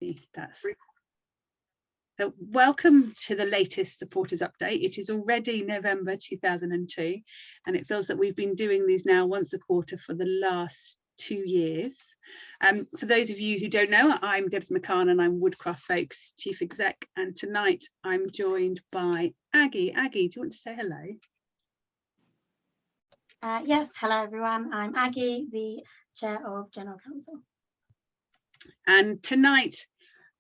That's so welcome to the latest supporters update. It is already November 2002, and it feels that we've been doing these now once a quarter for the last 2 years. For those of you who don't know, I'm Debs McCann and I'm Woodcraft Folk's Chief Exec, and tonight I'm joined by Aggie. Aggie, do you want to say hello? Yes, hello everyone. I'm Aggie, the Chair of General Council. And tonight,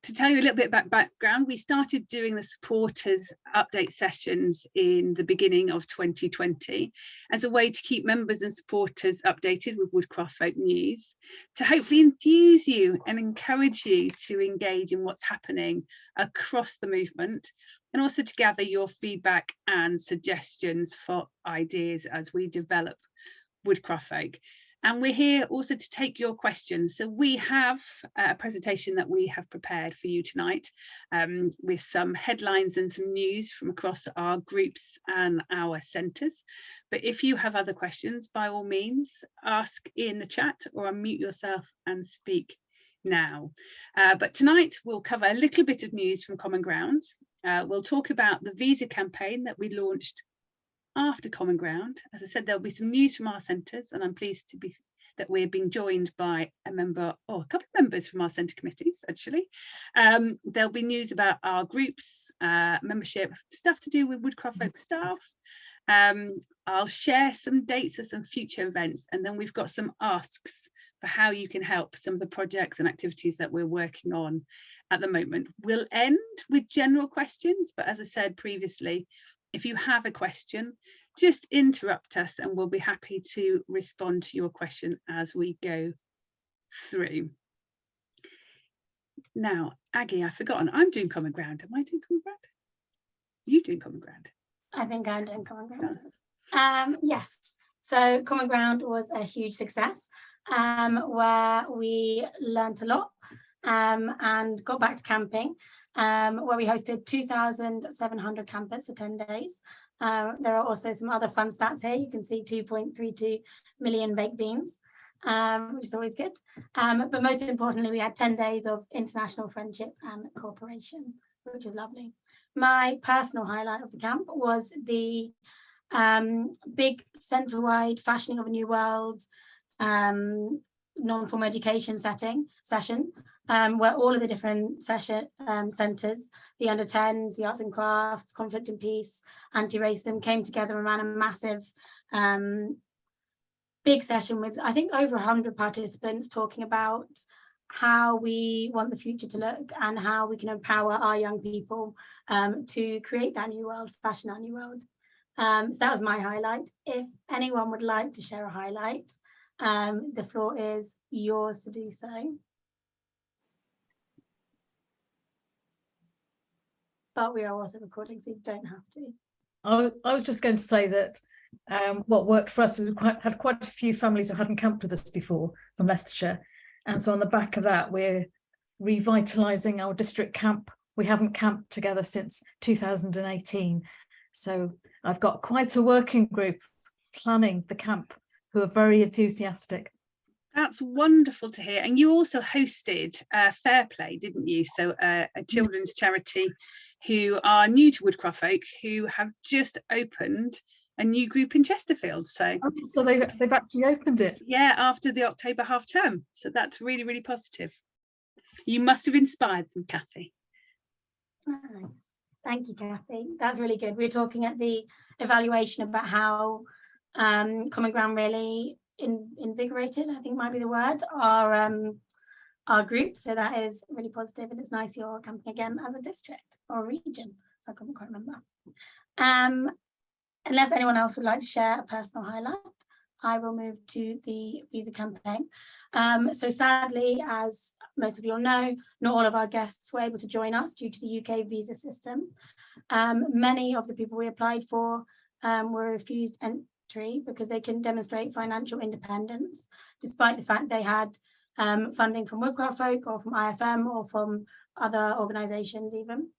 to tell you a little bit about background, we started doing the supporters update sessions in the beginning of 2020 as a way to keep members and supporters updated with Woodcraft Folk news, to hopefully enthuse you and encourage you to engage in what's happening across the movement, and also to gather your feedback and suggestions for ideas as we develop Woodcraft Folk. And we're here also to take your questions. So we have a presentation that we have prepared for you tonight with some headlines and some news from across our groups and our centres. But if you have other questions, by all means, ask in the chat or unmute yourself and speak now. But tonight we'll cover a little bit of news from Common Ground. We'll talk about the visa campaign that we launched after Common Ground. As I said, there'll be some news from our centres, and I'm pleased to be that we're being joined by a member, or a couple of members from our centre committees actually. There'll be news about our groups, membership, stuff to do with Woodcraft Folk staff. I'll share some dates of some future events, and then we've got some asks for how you can help some of the projects and activities that we're working on at the moment. We'll end with general questions, but as I said previously, if you have a question, just interrupt us and we'll be happy to respond to your question as we go through. Now, Aggie, I've forgotten, I'm doing Common Ground. Am I doing Common Ground? You doing Common Ground? I think I'm doing Common Ground. Yes, so Common Ground was a huge success where we learnt a lot and got back to camping. Where we hosted 2,700 campers for 10 days. There are also some other fun stats here. You can see 2.32 million baked beans, which is always good. But most importantly, we had 10 days of international friendship and cooperation, which is lovely. My personal highlight of the camp was the big centre-wide fashioning of a new world non-formal education session, where all of the different centres, the under 10s, the arts and crafts, conflict and peace, anti-racism, came together and ran a massive big session with, I think, over 100 participants, talking about how we want the future to look and how we can empower our young people to create that new world, fashion our new world. So that was my highlight. If anyone would like to share a highlight, the floor is yours to do so. But we are also recording, so you don't have to. I was just going to say that what worked for us, we had quite a few families who hadn't camped with us before from Leicestershire. And so on the back of that, we're revitalising our district camp. We haven't camped together since 2018. So I've got quite a working group planning the camp who are very enthusiastic. That's wonderful to hear. And you also hosted Fair Play, didn't you? So a children's charity who are new to Woodcraft Folk, who have just opened a new group in Chesterfield. So they've actually opened it. Yeah, after the October half term. So that's really, really positive. You must have inspired them, Kathy. Oh, thank you, Kathy. That's really good. We were talking at the evaluation about how Common Ground really invigorated, I think might be the word, our group. So that is really positive, and it's nice you're camping again as a district or a region. I couldn't quite remember. Unless anyone else would like to share a personal highlight, I will move to the visa campaign. So sadly, as most of you all know, not all of our guests were able to join us due to the UK visa system. Many of the people we applied for were refused entry because they couldn't demonstrate financial independence, despite the fact they had funding from Woodcraft Folk or from IFM or from other organisations even.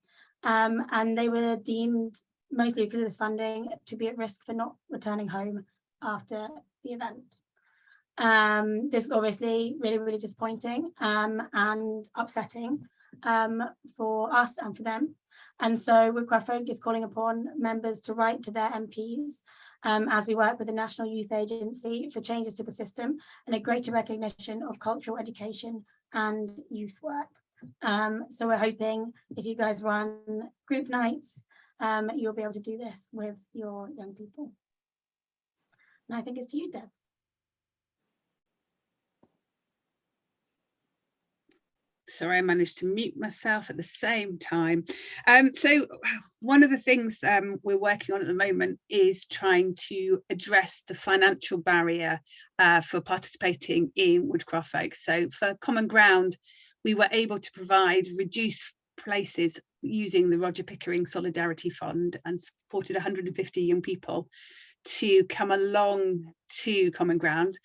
And they were deemed, mostly because of this funding, to be at risk for not returning home after the event. This is obviously really, really disappointing and upsetting. for us and for them. And so Woodcraft Folk is calling upon members to write to their MPs as we work with the National Youth Agency for changes to the system and a greater recognition of cultural education and youth work. So we're hoping if you guys run group nights, you'll be able to do this with your young people. And I think it's to you, Deb. Sorry, I managed to mute myself at the same time. So one of the things we're working on at the moment is trying to address the financial barrier for participating in Woodcraft Folk. So for Common Ground, we were able to provide reduced places using the Roger Pickering Solidarity Fund and supported 150 young people to come along to Common Ground.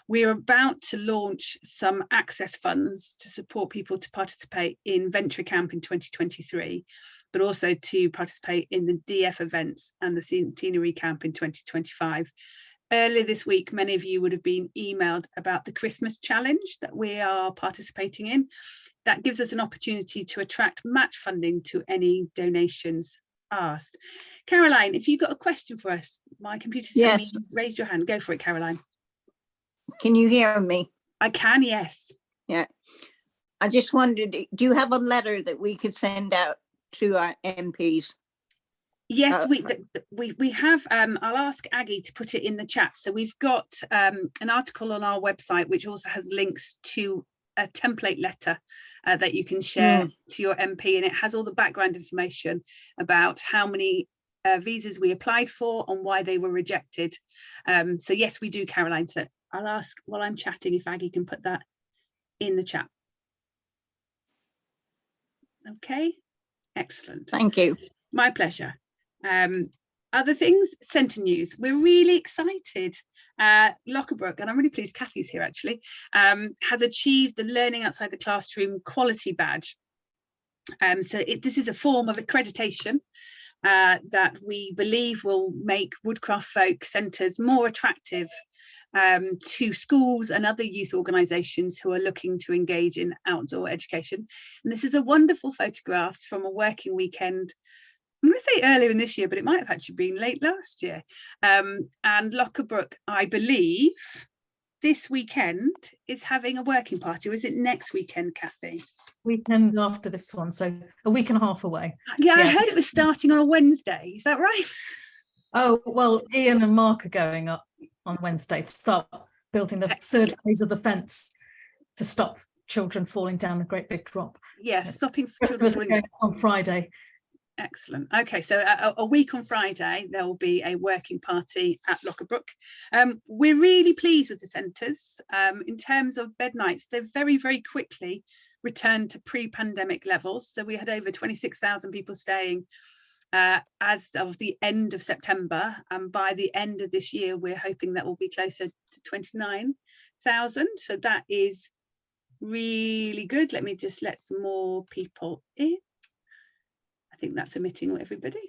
We're about to launch some access funds to support people to participate in Venture Camp in 2023, but also to participate in the DF events and the Centenary Camp in 2025. Earlier this week, many of you would have been emailed about the Christmas challenge that we are participating in. That gives us an opportunity to attract match funding to any donations asked. Caroline, if you've got a question for us, my computer's telling me raise your hand. Go for it, Caroline. Can you hear me? I can, yes. Yeah. I just wondered, do you have a letter that we could send out to our MPs? Yes, we have. I'll ask Aggie to put it in the chat. So we've got an article on our website which also has links to a template letter that you can share to your MP, and it has all the background information about how many visas we applied for and why they were rejected. So yes, we do, Caroline. So I'll ask while I'm chatting if Aggie can put that in the chat. Okay, excellent. Thank you. My pleasure. Other things, Centre News. We're really excited. Lockabrook, and I'm really pleased Kathy's here actually, has achieved the Learning Outside the Classroom Quality Badge. This is a form of accreditation that we believe will make Woodcraft Folk centres more attractive to schools and other youth organisations who are looking to engage in outdoor education. And this is a wonderful photograph from a working weekend. I'm going to say earlier in this year, but it might have actually been late last year. And Lockabrook, I believe, this weekend is having a working party. Or is it next weekend, Kathy? Weekend after this one, so a week and a half away. Yeah, I heard it was starting on a Wednesday. Is that right? Oh, well, Ian and Mark are going up on Wednesday to start building the third phase of the fence to stop children falling down a great big drop. Yeah, stopping Christmas on Friday. Excellent. Okay, so a week on Friday there will be a working party at Lockabrook. We're really pleased with the centres. In terms of bed nights, they've very, very quickly returned to pre-pandemic levels. So we had over 26,000 people staying as of the end of September, and by the end of this year we're hoping that will be closer to 29,000. So that is really good. Let me just let some more people in. I think that's omitting everybody.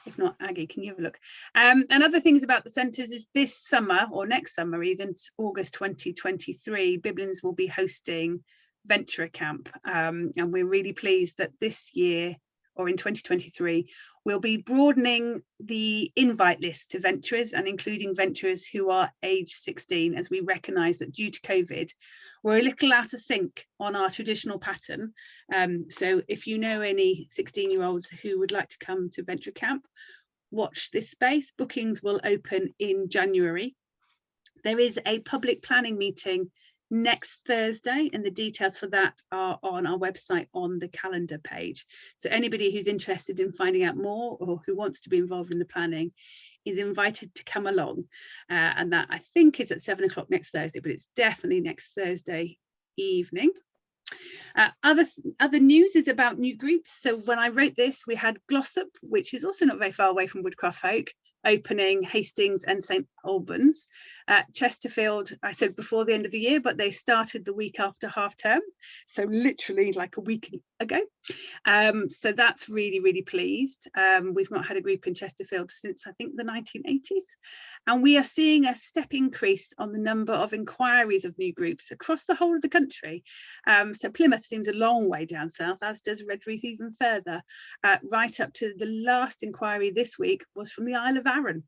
If not, Aggie, can you have a look? And other things about the centres is this summer, or next summer even, August 2023, Biblins will be hosting Venture Camp. And we're really pleased that this year, or in 2023, we'll be broadening the invite list to venturers and including venturers who are age 16, as we recognise that due to COVID, we're a little out of sync on our traditional pattern. So if you know any 16-year-olds who would like to come to Venture Camp, watch this space. Bookings will open in January. There is a public planning meeting next Thursday, and the details for that are on our website on the calendar page. So anybody who's interested in finding out more or who wants to be involved in the planning is invited to come along, and that I think is at 7 o'clock next Thursday, but it's definitely next Thursday evening. Other news is about new groups. So when I wrote this, we had Glossop, which is also not very far away from Woodcraft Folk, opening Hastings and St Albans. Chesterfield, I said before the end of the year, but they started the week after half term, so literally like a week ago. So that's really pleased. We've not had a group in Chesterfield since I think the 1980s, and we are seeing a step increase on the number of inquiries of new groups across the whole of the country. So Plymouth seems a long way down south, as does Redruth even further. Right up to the last inquiry this week was from the Isle of Arran,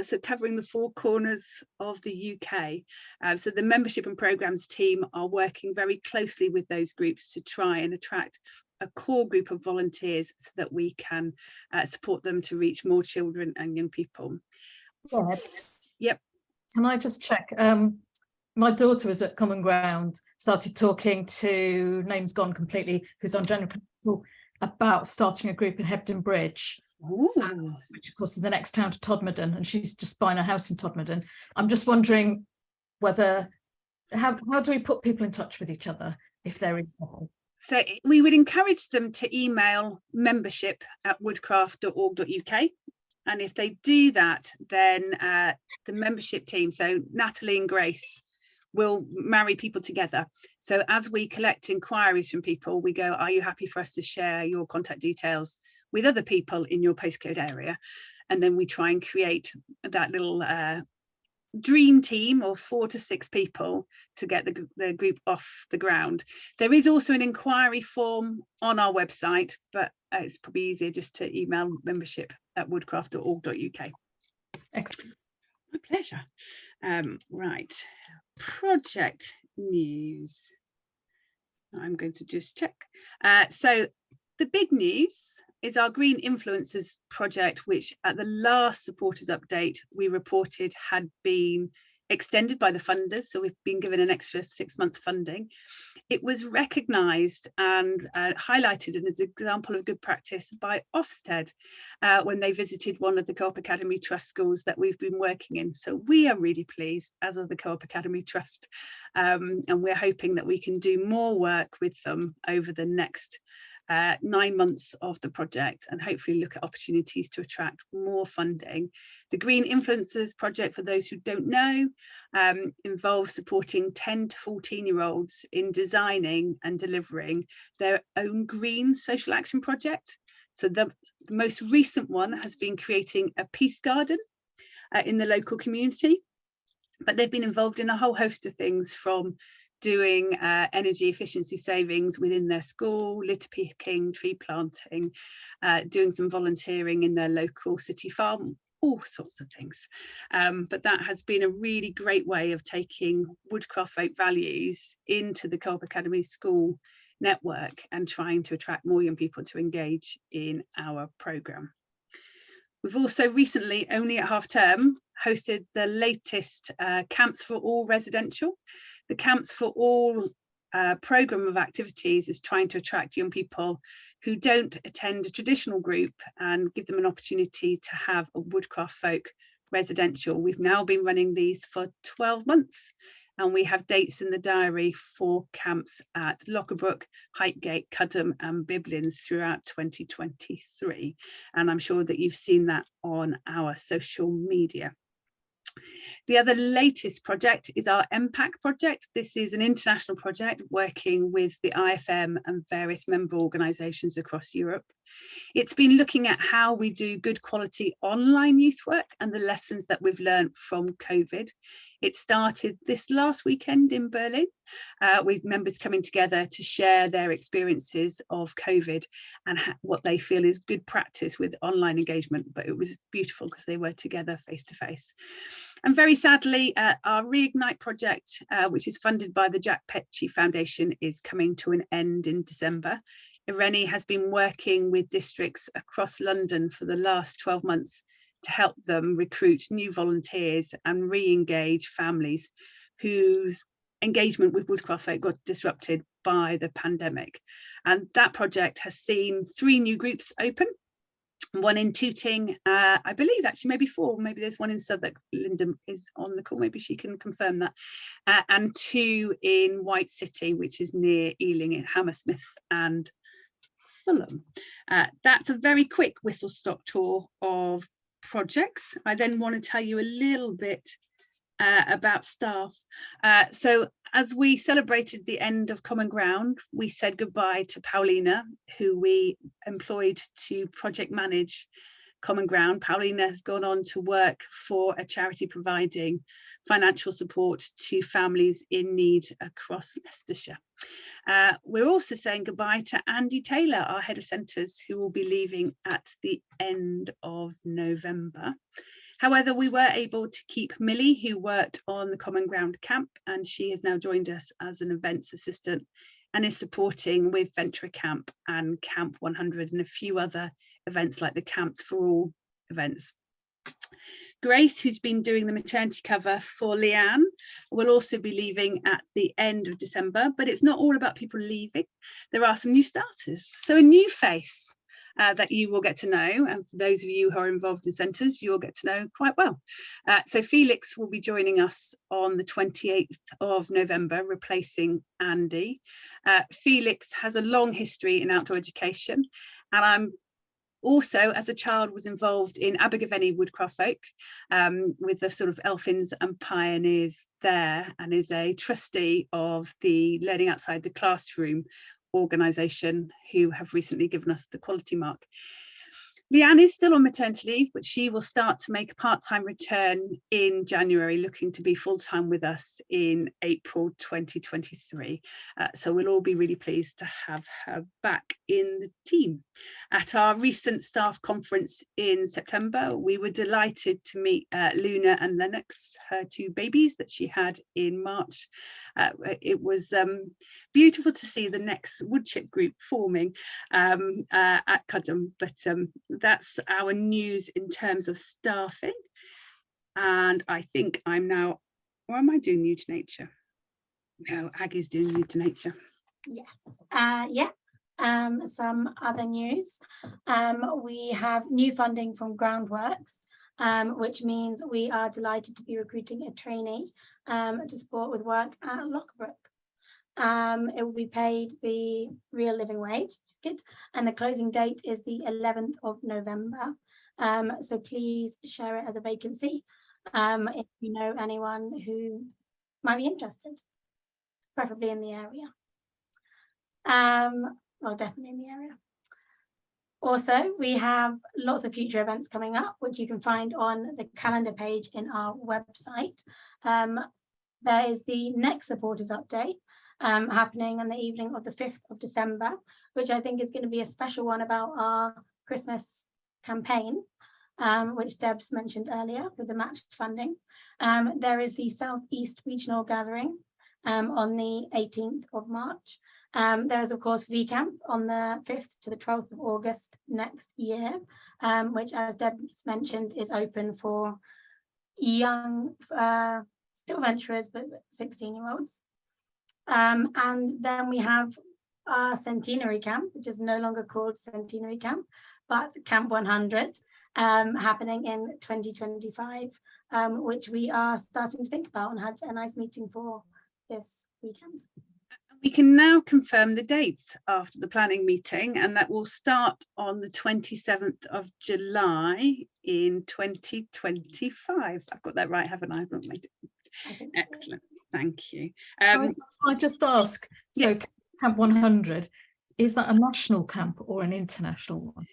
so covering the four corners of the UK. So the membership and programmes team are working very closely with those groups to try and attract a core group of volunteers so that we can support them to reach more children and young people. Yep. Can I just check? My daughter was at Common Ground, started talking to, name's gone completely, who's on General Council, about starting a group in Hebden Bridge, which of course is the next town to Todmorden, and she's just buying a house in Todmorden. I'm just wondering whether, how do we put people in touch with each other if they're involved? So we would encourage them to email membership@woodcraft.org.uk. And if they do that, then the membership team, so Natalie and Grace, will marry people together. So as we collect inquiries from people, we go, are you happy for us to share your contact details with other people in your postcode area? And then we try and create that little dream team of 4 to 6 people to get the group off the ground. There is also an inquiry form on our website, but it's probably easier just to email membership@woodcraft.org.uk. Excellent. My pleasure. Right, project news. I'm going to just check. So the big news is our Green Influencers project, which at the last supporters update we reported had been extended by the funders, so we've been given an extra 6 months funding. It was recognised and highlighted as an example of good practice by Ofsted when they visited one of the Co-op Academy Trust schools that we've been working in. So we are really pleased, as are the Co-op Academy Trust, and we're hoping that we can do more work with them over the next 9 months of the project, and hopefully look at opportunities to attract more funding. The Green Influencers project, for those who don't know, involves supporting 10 to 14-year-olds in designing and delivering their own green social action project. So the most recent one has been creating a peace garden in the local community, but they've been involved in a whole host of things, from doing energy efficiency savings within their school, litter picking, tree planting, doing some volunteering in their local city farm, all sorts of things. But that has been a really great way of taking Woodcraft Folk values into the Co-op Academy school network and trying to attract more young people to engage in our programme. We've also recently, only at half term, hosted the latest Camps for All residential. The Camps for All programme of activities is trying to attract young people who don't attend a traditional group and give them an opportunity to have a Woodcraft Folk residential. We've now been running these for 12 months, and we have dates in the diary for camps at Lockerbrook, Highgate, Cudham and Biblins throughout 2023. And I'm sure that you've seen that on our social media. The other latest project is our MPAC project. This is an international project working with the IFM and various member organisations across Europe. It's been looking at how we do good quality online youth work and the lessons that we've learned from COVID. It started this last weekend in Berlin, with members coming together to share their experiences of COVID and what they feel is good practice with online engagement. But it was beautiful because they were together face to face. And very sadly, our Reignite project, which is funded by the Jack Petchey Foundation, is coming to an end in December. Irene has been working with districts across London for the last 12 months to help them recruit new volunteers and re-engage families whose engagement with Woodcraft Folk got disrupted by the pandemic. And that project has seen 3 new groups open. One in Tooting, I believe actually maybe 4, maybe there's one in Southwark. Linda is on the call, maybe she can confirm that, and 2 in White City, which is near Ealing, in Hammersmith and Fulham. That's a very quick whistle-stop tour of projects. I then want to tell you a little bit about staff. So as we celebrated the end of Common Ground, we said goodbye to Paulina, who we employed to project manage Common Ground. Paulina has gone on to work for a charity providing financial support to families in need across Leicestershire. We're also saying goodbye to Andy Taylor, our head of centres, who will be leaving at the end of November. However, we were able to keep Millie, who worked on the Common Ground camp, and she has now joined us as an events assistant and is supporting with Venture Camp and Camp 100 and a few other events like the Camps for All events. Grace, who's been doing the maternity cover for Leanne, will also be leaving at the end of December, but it's not all about people leaving. There are some new starters. So a new face that you will get to know, and for those of you who are involved in centres, you'll get to know quite well. So Felix will be joining us on the 28th of November, replacing Andy. Felix has a long history in outdoor education, and I'm also, as a child, was involved in Abergavenny Woodcraft Folk with the sort of Elfins and Pioneers there, and is a trustee of the Learning Outside the Classroom organisation, who have recently given us the quality mark. Leanne is still on maternity leave, but she will start to make a part-time return in January, looking to be full-time with us in April 2023. So we'll all be really pleased to have her back in the team. At our recent staff conference in September, we were delighted to meet Luna and Lennox, her two babies that she had in March. It was beautiful to see the next woodchip group forming at Cudham, but that's our news in terms of staffing. And I think I'm now, or am I doing New to Nature? No, Aggie's doing New to Nature. Yes. Some other news. We have new funding from Groundworks, which means we are delighted to be recruiting a trainee to support with work at Lockbrook. It will be paid the real living wage, which is good, and the closing date is the 11th of November. So please share it as a vacancy if you know anyone who might be interested, preferably in the area. Well, definitely in the area. Also, we have lots of future events coming up, which you can find on the calendar page in our website. There is the next supporters update happening on the evening of the 5th of December, which I think is going to be a special one about our Christmas campaign, which Debs mentioned earlier with the matched funding. There is the South East Regional Gathering on the 18th of March. There is, of course, VCamp on the 5th to the 12th of August next year, which, as Debs mentioned, is open for young, still venturers, but 16-year-olds. And then we have our Centenary Camp, which is no longer called Centenary Camp, but Camp 100, happening in 2025, which we are starting to think about and had a nice meeting for this weekend. We can now confirm the dates after the planning meeting, and that will start on the 27th of July in 2025. I've got that right, haven't I? Excellent. Thank you. I just ask, so yes. Camp 100, is that a national camp or an international one?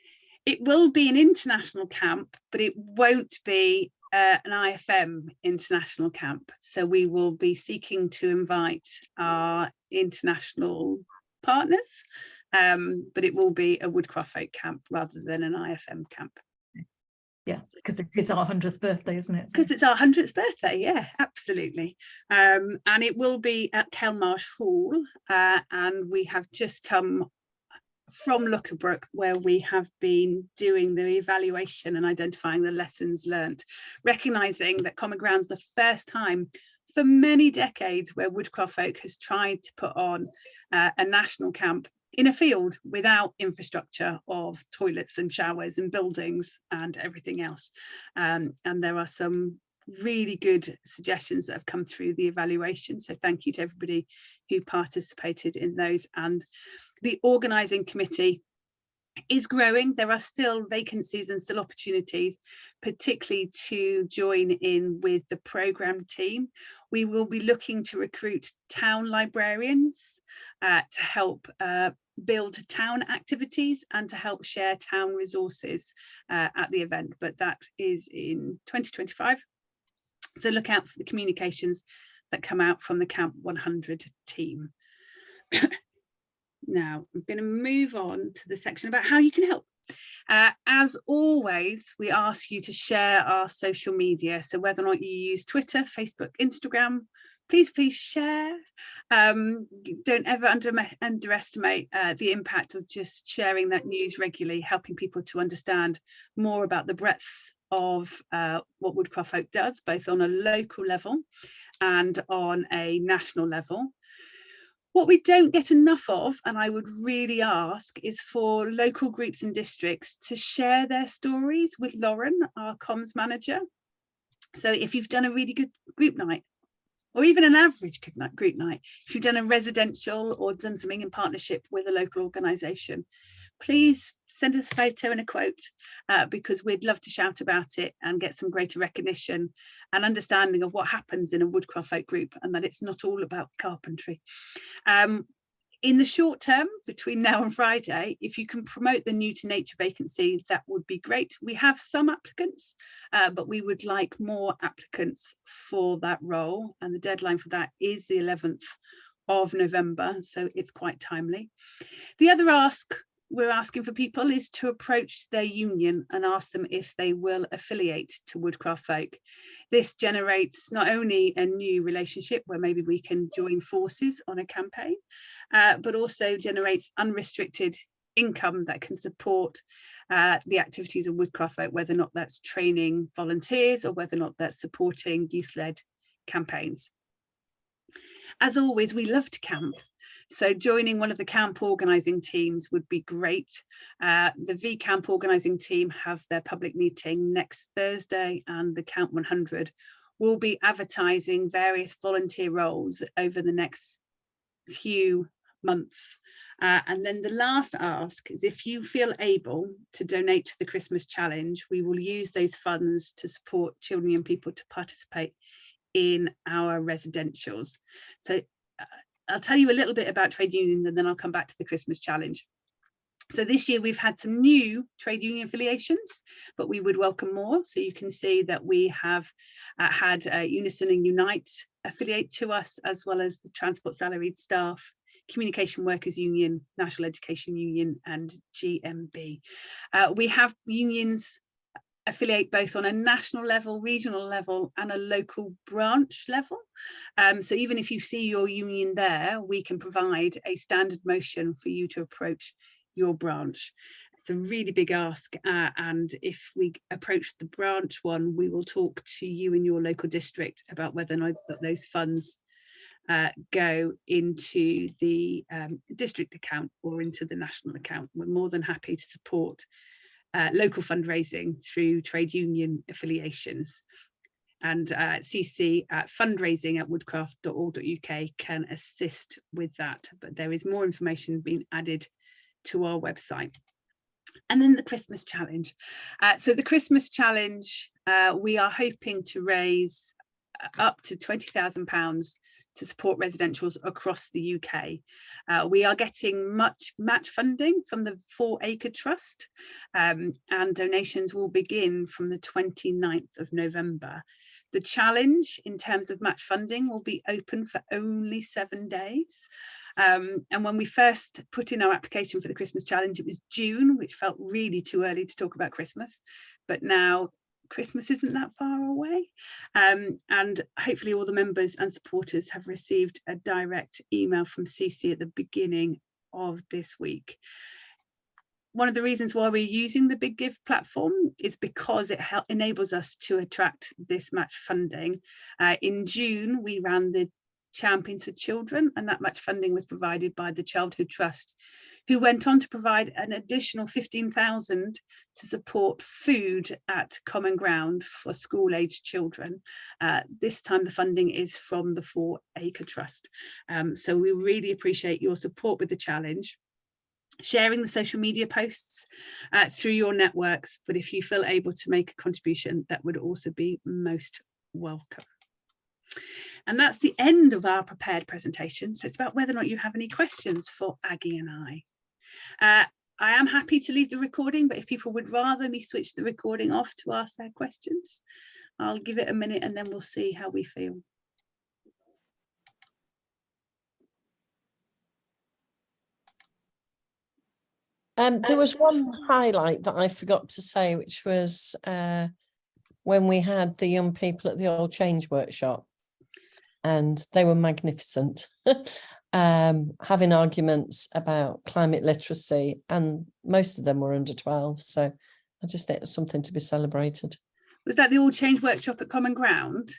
It will be an international camp, but it won't be an IFM international camp. So we will be seeking to invite our international partners, but it will be a Woodcraft Folk camp rather than an IFM camp. Yeah, because it is our 100th birthday, isn't it? Because it's our 100th birthday, yeah, absolutely. And it will be at Kelmarsh Hall, and we have just come from Lockbrook, where we have been doing the evaluation and identifying the lessons learnt, recognising that Common Ground's the first time for many decades where Woodcraft Folk has tried to put on a national camp in a field without infrastructure of toilets and showers and buildings and everything else. And there are some really good suggestions that have come through the evaluation. So thank you to everybody who participated in those. And the organising committee is growing. There are still vacancies and still opportunities, particularly to join in with the programme team. We will be looking to recruit town librarians to help build town activities and to help share town resources at the event, but that is in 2025. So look out for the communications that come out from the Camp 100 team. Now I'm going to move on to the section about how you can help. As always, we ask you to share our social media. So whether or not you use Twitter, Facebook, Instagram, please share. Don't ever underestimate the impact of just sharing that news regularly, helping people to understand more about the breadth of what Woodcraft Folk does, both on a local level and on a national level. What we don't get enough of, and I would really ask, is for local groups and districts to share their stories with Lauren, our comms manager. So if you've done a really good group night, or even an average group night, if you've done a residential or done something in partnership with a local organisation, please send us a photo and a quote, because we'd love to shout about it and get some greater recognition and understanding of what happens in a Woodcraft Folk group, and that it's not all about carpentry. In the short term, between now and Friday, if you can promote the New to Nature vacancy, that would be great. We have some applicants, but we would like more applicants for that role, and the deadline for that is the 11th of November, so it's quite timely. The other ask we're asking for people is to approach their union and ask them if they will affiliate to Woodcraft Folk. This generates not only a new relationship where maybe we can join forces on a campaign, but also generates unrestricted income that can support the activities of Woodcraft Folk, whether or not that's training volunteers or whether or not that's supporting youth-led campaigns. As always, we love to camp. So joining one of the camp organising teams would be great. The V Camp organising team have their public meeting next Thursday, and the Camp 100 will be advertising various volunteer roles over the next few months. And then the last ask is, if you feel able to donate to the Christmas challenge, we will use those funds to support children and young people to participate in our residentials. So I'll tell you a little bit about trade unions and then I'll come back to the Christmas challenge. So this year we've had some new trade union affiliations, but we would welcome more. So you can see that we have had Unison and Unite affiliate to us, as well as the Transport Salaried Staff, Communication Workers Union, National Education Union and GMB. We have unions affiliate both on a national level, regional level and a local branch level. So even if you see your union there, we can provide a standard motion for you to approach your branch. It's a really big ask, and if we approach the branch one, we will talk to you in your local district about whether or not those funds go into the district account or into the national account. We're more than happy to support local fundraising through trade union affiliations, and CC at fundraising@woodcraft.org.uk can assist with that, but there is more information being added to our website. And then the Christmas challenge. So the Christmas challenge, we are hoping to raise up to £20,000 to support residentials across the UK. We are getting much match funding from the 4 Acre Trust, and donations will begin from the 29th of November. The challenge in terms of match funding will be open for only 7 days. And when we first put in our application for the Christmas challenge, it was June, which felt really too early to talk about Christmas, but now Christmas isn't that far away, and hopefully all the members and supporters have received a direct email from CC at the beginning of this week. One of the reasons why we're using the Big Give platform is because it enables us to attract this match funding. In June, we ran the Champions for Children, and that match funding was provided by the Childhood Trust, who went on to provide an additional 15,000 to support food at Common Ground for school-aged children. This time the funding is from the 4 Acre Trust. So we really appreciate your support with the challenge. sharing the social media posts through your networks. But if you feel able to make a contribution, that would also be most welcome. And that's the end of our prepared presentation. So it's about whether or not you have any questions for Aggie and I. I am happy to leave the recording, but if people would rather me switch the recording off to ask their questions, I'll give it a minute and then we'll see how we feel. There was one highlight that I forgot to say, which was when we had the young people at the Old Change workshop, and they were magnificent, having arguments about climate literacy, and most of them were under 12. So I just think it's something to be celebrated. Was that the All Change workshop at Common Ground?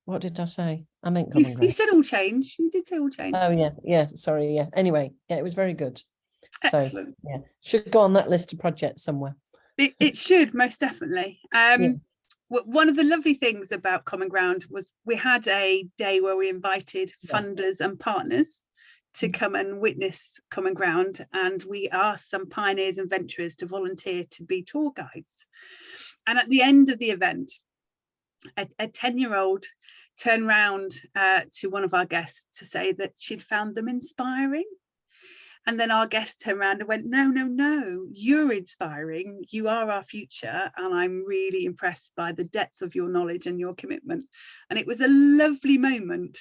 What did I say? I meant Common Ground. You said All Change. You did say All Change. Oh yeah, sorry, yeah. Anyway, yeah, it was very good. Excellent. So yeah, should go on that list of projects somewhere. It should, most definitely. One of the lovely things about Common Ground was we had a day where we invited funders and partners to come and witness Common Ground, and we asked some pioneers and venturers to volunteer to be tour guides. And at the end of the event, a 10-year-old turned round to one of our guests to say that she'd found them inspiring. And then our guest turned around and went, no, you're inspiring. You are our future. And I'm really impressed by the depth of your knowledge and your commitment. And it was a lovely moment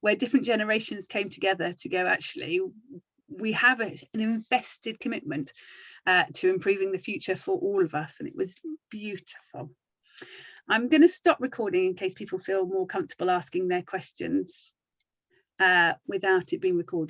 where different generations came together to go, actually, we have an invested commitment to improving the future for all of us. And it was beautiful. I'm going to stop recording in case people feel more comfortable asking their questions without it being recorded.